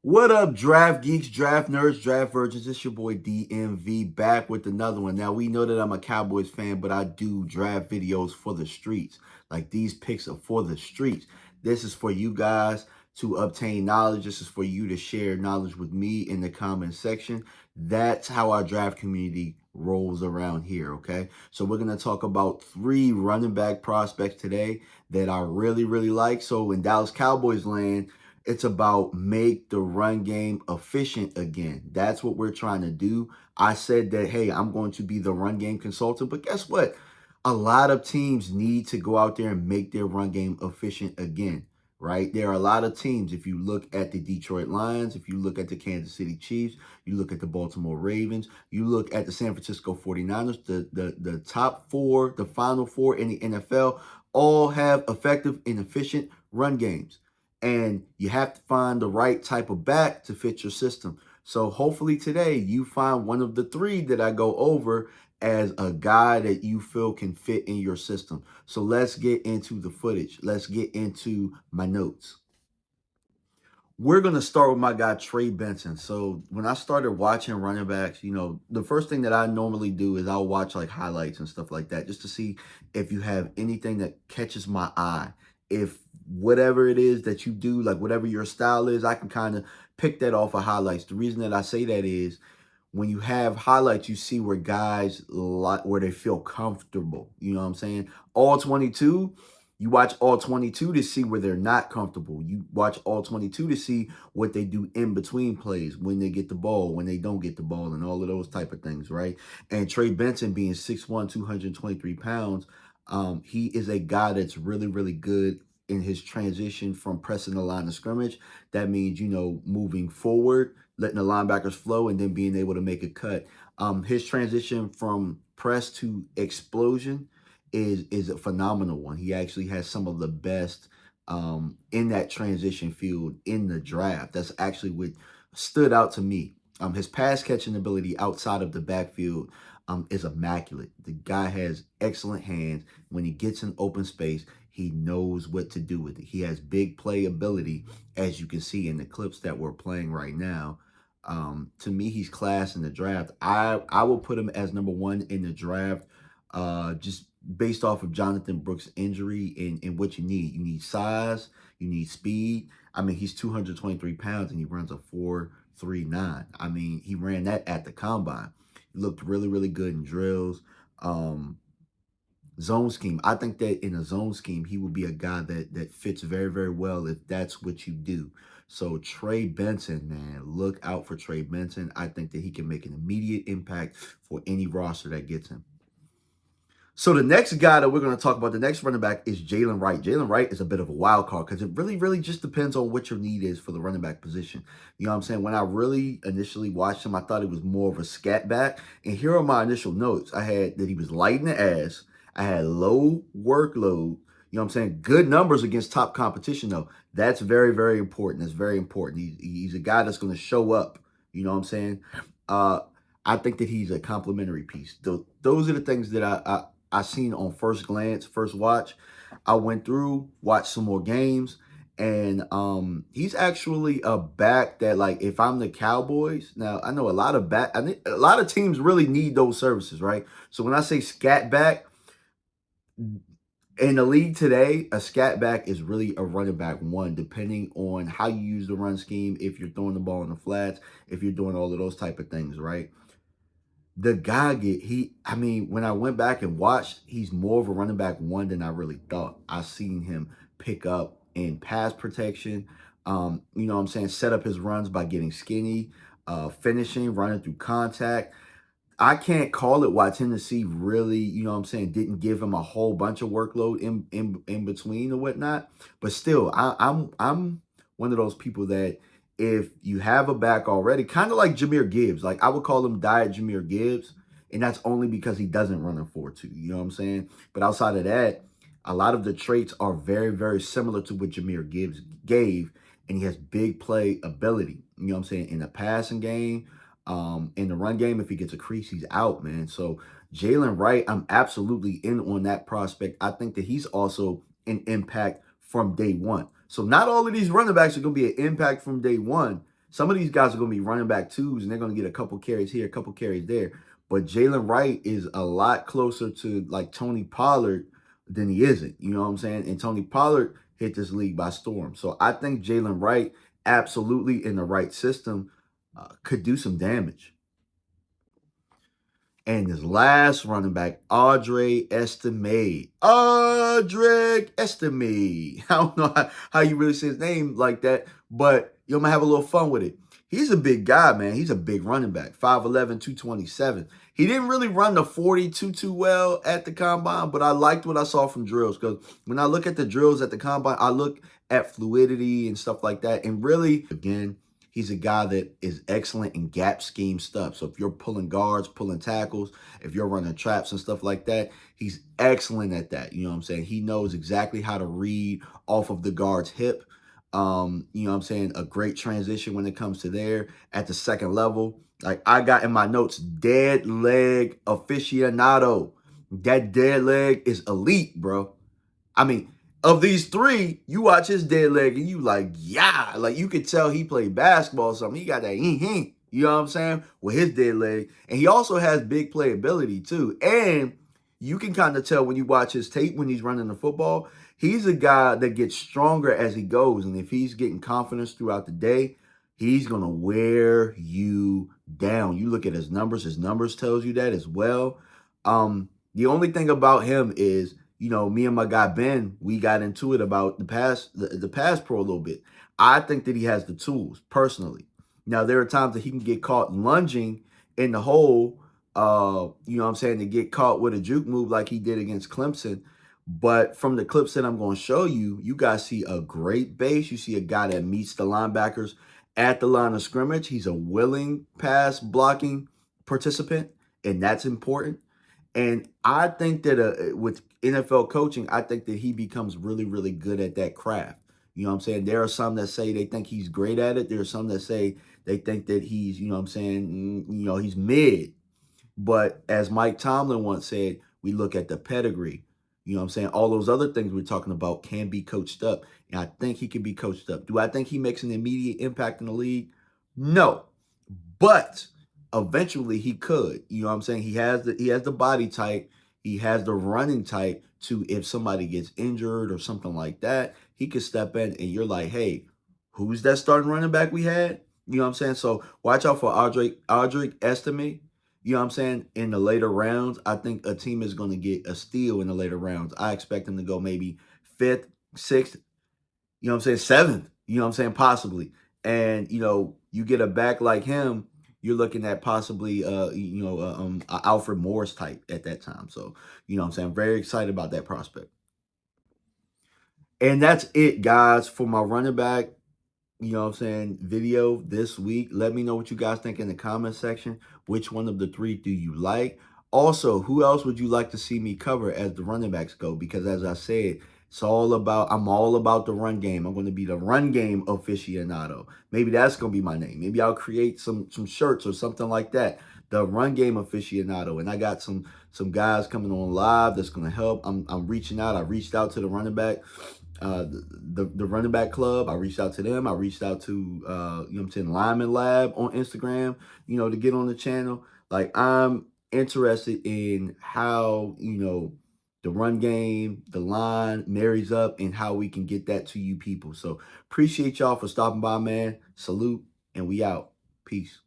What up, draft geeks, draft nerds, draft virgins? It's your boy DMV back with another one. Now, we know that I'm a Cowboys fan, but I do draft videos for the streets. Like, these picks are for the streets. This is for you guys to obtain knowledge. This is for you to share knowledge with me in the comment section. That's how our draft community rolls around here, okay? So we're going to talk about 3 running back prospects today that I really, really like. So in Dallas Cowboys land, it's about make the run game efficient again. That's what we're trying to do. I said that, hey, I'm going to be the run game consultant, but guess what? A lot of teams need to go out there and make their run game efficient again, right? There are a lot of teams. If you look at the Detroit Lions, if you look at the Kansas City Chiefs, you look at the Baltimore Ravens, you look at the San Francisco 49ers, the top 4, the final 4 in the NFL, all have effective and efficient run games. And you have to find the right type of back to fit your system. So hopefully today you find one of the 3 that I go over as a guy that you feel can fit in your system. So let's get into the footage. Let's get into my notes. We're going to start with my guy, Trey Benson. So when I started watching running backs, the first thing that I normally do is I'll watch like highlights and stuff like that just to see if you have anything that catches my eye. If whatever it is that you do, like whatever your style is, I can kind of pick that off of highlights. The reason that I say that is when you have highlights, you see where guys like where they feel comfortable. You know what I'm saying? All 22. You watch all 22 to see where they're not comfortable. You watch all 22 to see what they do in between plays, when they get the ball, when they don't get the ball, and all of those type of things, right? And Trey Benson being 6'1", 223 pounds, he is a guy that's really, really good in his transition from pressing the line of scrimmage. That means, moving forward, letting the linebackers flow, and then being able to make a cut. His transition from press to explosion is a phenomenal one. He actually has some of the best in that transition field in the draft. That's actually what stood out to me. His pass catching ability outside of the backfield is immaculate. The guy has excellent hands. When he gets in open space, he knows what to do with it. He has big play ability, as you can see in the clips that we're playing right now. To me, he's class in the draft. I will put him as number 1 in the draft. Just based off of Jonathan Brooks' injury and what you need. You need size, you need speed. I mean, he's 223 pounds and he runs a 4.39. I mean, he ran that at the combine. He looked really, really good in drills. Zone scheme. I think that in a zone scheme, he will be a guy that fits very, very well if that's what you do. So Trey Benson, man, look out for Trey Benson. I think that he can make an immediate impact for any roster that gets him. So the next guy that we're going to talk about, the next running back, is Jaylen Wright. Jaylen Wright is a bit of a wild card because it really, really just depends on what your need is for the running back position. You know what I'm saying? When I really initially watched him, I thought he was more of a scat back. And here are my initial notes. I had that he was light in the ass. I had low workload. You know what I'm saying? Good numbers against top competition, though. That's very, very important. That's very important. He's a guy that's going to show up. You know what I'm saying? I think that he's a complimentary piece. Those are the things that I seen on first glance, first watch. I went through, watched some more games, and he's actually a back that, like, if I'm the Cowboys, now I know a lot of teams really need those services, right? So when I say scat back, in the league today, a scat back is really a running back 1, depending on how you use the run scheme, if you're throwing the ball in the flats, if you're doing all of those type of things, right? The guy when I went back and watched, he's more of a running back 1 than I really thought. I seen him pick up in pass protection, you know what I'm saying, set up his runs by getting skinny, finishing, running through contact. I can't call it why Tennessee really, you know what I'm saying, didn't give him a whole bunch of workload in between or whatnot. But still, I'm one of those people that if you have a back already, kind of like Jahmyr Gibbs, like I would call him diet Jahmyr Gibbs, and that's only because he doesn't run a 4.2. You know what I'm saying? But outside of that, a lot of the traits are very, very similar to what Jahmyr Gibbs gave, and he has big play ability. You know what I'm saying? In the passing game, in the run game, if he gets a crease, he's out, man. So Jaylen Wright, I'm absolutely in on that prospect. I think that he's also an impact from day 1. So not all of these running backs are going to be an impact from day 1. Some of these guys are going to be running back twos, and they're going to get a couple carries here, a couple carries there. But Jaylen Wright is a lot closer to like Tony Pollard than he isn't. You know what I'm saying? And Tony Pollard hit this league by storm. So I think Jaylen Wright, absolutely in the right system, could do some damage. And his last running back, Audric Estime. Audric Estime. I don't know how you really say his name like that, but you're going to have a little fun with it. He's a big guy, man. He's a big running back, 5'11", 227. He didn't really run the 42 too well at the combine, but I liked what I saw from drills, because when I look at the drills at the combine, I look at fluidity and stuff like that. And really, again, he's a guy that is excellent in gap scheme stuff. So if you're pulling guards, pulling tackles, if you're running traps and stuff like that, he's excellent at that. You know what I'm saying? He knows exactly how to read off of the guard's hip. You know what I'm saying? A great transition when it comes to there at the second level. Like I got in my notes, dead leg aficionado. That dead leg is elite, bro. I mean, of these three, you watch his dead leg and you like, yeah, like you could tell he played basketball or something. He got that you know what I'm saying, with his dead leg. And he also has big playability too. And you can kind of tell when you watch his tape when he's running the football, he's a guy that gets stronger as he goes. And if he's getting confidence throughout the day, he's going to wear you down. You look at his numbers tells you that as well. The only thing about him is, you know, me and my guy Ben, we got into it about the pass pro a little bit. I think that he has the tools, personally. Now, there are times that he can get caught lunging in the hole, you know what I'm saying, to get caught with a juke move like he did against Clemson. But from the clips that I'm going to show you, you guys see a great base. You see a guy that meets the linebackers at the line of scrimmage. He's a willing pass blocking participant, and that's important. And I think that with NFL coaching, I think that he becomes really, really good at that craft. You know what I'm saying? There are some that say they think he's great at it. There are some that say they think that he's, you know what I'm saying, you know, he's mid. But as Mike Tomlin once said, we look at the pedigree. You know what I'm saying? All those other things we're talking about can be coached up. And I think he can be coached up. Do I think he makes an immediate impact in the league? No. But eventually he could. You know what I'm saying? He has the body type. He has the running type to, if somebody gets injured or something like that, he could step in and you're like, hey, who's that starting running back we had? You know what I'm saying? So watch out for Audric Estime. You know what I'm saying? In the later rounds, I think a team is going to get a steal in the later rounds. I expect them to go maybe 5th, 6th, you know what I'm saying, 7th, you know what I'm saying, possibly. And, you know, you get a back like him, you're looking at possibly, Alfred Morris type at that time. So, you know what I'm saying, I'm very excited about that prospect. And that's it, guys, for my running back, you know what I'm saying, video this week. Let me know what you guys think in the comment section. Which one of the three do you like? Also, who else would you like to see me cover as the running backs go? Because as I said, I'm all about the run game. I'm going to be the run game aficionado. Maybe that's going to be my name. Maybe I'll create some shirts or something like that. The run game aficionado. And I got some guys coming on live that's going to help. I'm reaching out. I reached out to the running back, the running back club. I reached out to them. I reached out to, you know what I'm saying, Lineman Lab on Instagram, you know, to get on the channel. Like, I'm interested in how, you know, the run game, the line marries up, and how we can get that to you people. So appreciate y'all for stopping by, man. Salute, and we out. Peace.